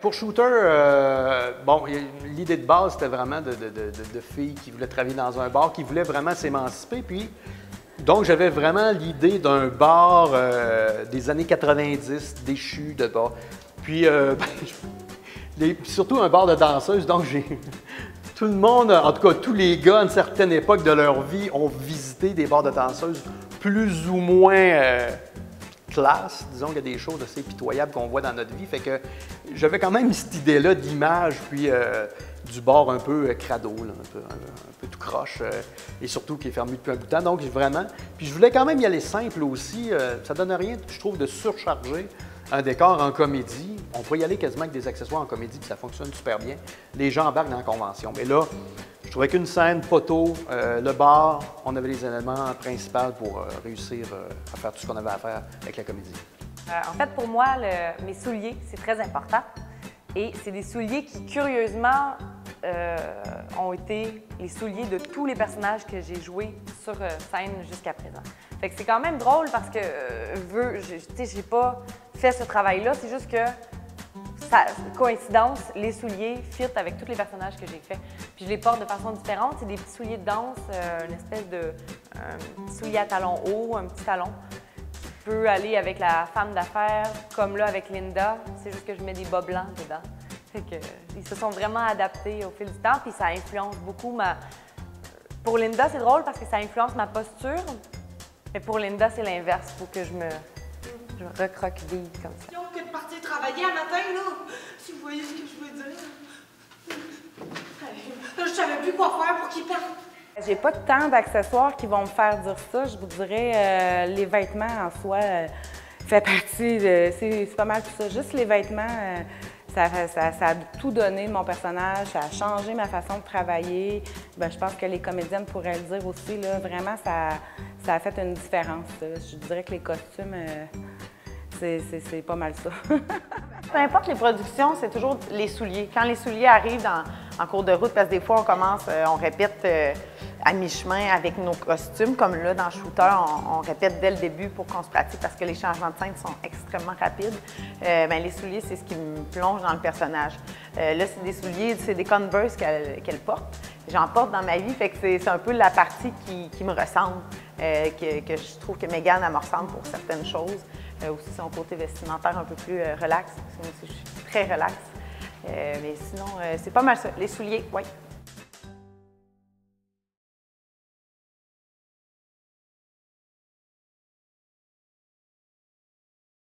Pour Shooter, bon, l'idée de base, c'était vraiment de filles qui voulaient travailler dans un bar, qui voulaient vraiment s'émanciper. Puis, donc, j'avais vraiment l'idée d'un bar des années 90, déchu de bar. Puis, surtout un bar de danseuses. Donc, tout le monde, en tout cas, tous les gars, à une certaine époque de leur vie, ont visité des bars de danseuses plus ou moins classe. Disons qu'il y a des choses assez pitoyables qu'on voit dans notre vie. Fait que j'avais quand même cette idée-là d'image, puis du bar un peu crado, là, un peu tout croche, et surtout qui est fermé depuis un bout de temps. Donc vraiment, puis je voulais quand même y aller simple aussi. Ça donne rien, je trouve, de surcharger un décor en comédie. On pourrait y aller quasiment avec des accessoires en comédie, puis ça fonctionne super bien. Les gens embarquent dans la convention. Mais là, je trouvais qu'une scène, poteau, le bar, on avait les éléments principaux pour réussir à faire tout ce qu'on avait à faire avec la comédie. En fait, pour moi, mes souliers, c'est très important. Et c'est des souliers qui, curieusement, ont été les souliers de tous les personnages que j'ai joués sur scène jusqu'à présent. Fait que c'est quand même drôle parce que, j'ai pas fait ce travail-là, c'est juste que, coïncidence, les souliers fit avec tous les personnages que j'ai faits. Puis je les porte de façon différente. C'est des petits souliers de danse, une espèce de soulier à talons hauts, un petit talon. Peut aller avec la femme d'affaires, comme là avec Linda. C'est juste que je mets des bas blancs dedans. Fait que, ils se sont vraiment adaptés au fil du temps, puis ça influence beaucoup ma... Pour Linda, c'est drôle parce que ça influence ma posture, mais pour Linda, c'est l'inverse. Il faut que je me recroqueville comme ça. Que de partir travailler à matin, là, si vous voyez ce que je veux dire. Je savais plus quoi faire pour qu'il parte. J'ai pas tant d'accessoires qui vont me faire dire ça. Je vous dirais, les vêtements en soi fait partie de... C'est pas mal tout ça. Juste les vêtements, ça a tout donné de mon personnage, ça a changé ma façon de travailler. Bien, je pense que les comédiennes pourraient le dire aussi, là, vraiment, ça a fait une différence. Je dirais que les costumes, c'est pas mal ça. Peu importe les productions, c'est toujours les souliers. Quand les souliers arrivent en cours de route, parce que des fois, on répète à mi-chemin avec nos costumes, comme là, dans Shooter, on répète dès le début pour qu'on se pratique parce que les changements de scène sont extrêmement rapides. Bien, les souliers, c'est ce qui me plonge dans le personnage. Là, c'est des souliers, c'est des Converse qu'elle porte. J'en porte dans ma vie, fait que c'est un peu la partie qui me ressemble, que je trouve que Mégane, elle me ressemble pour certaines choses. Aussi son côté vestimentaire un peu plus relax, parce que moi aussi, je suis très relax. Mais sinon, c'est pas mal ça. Les souliers, oui.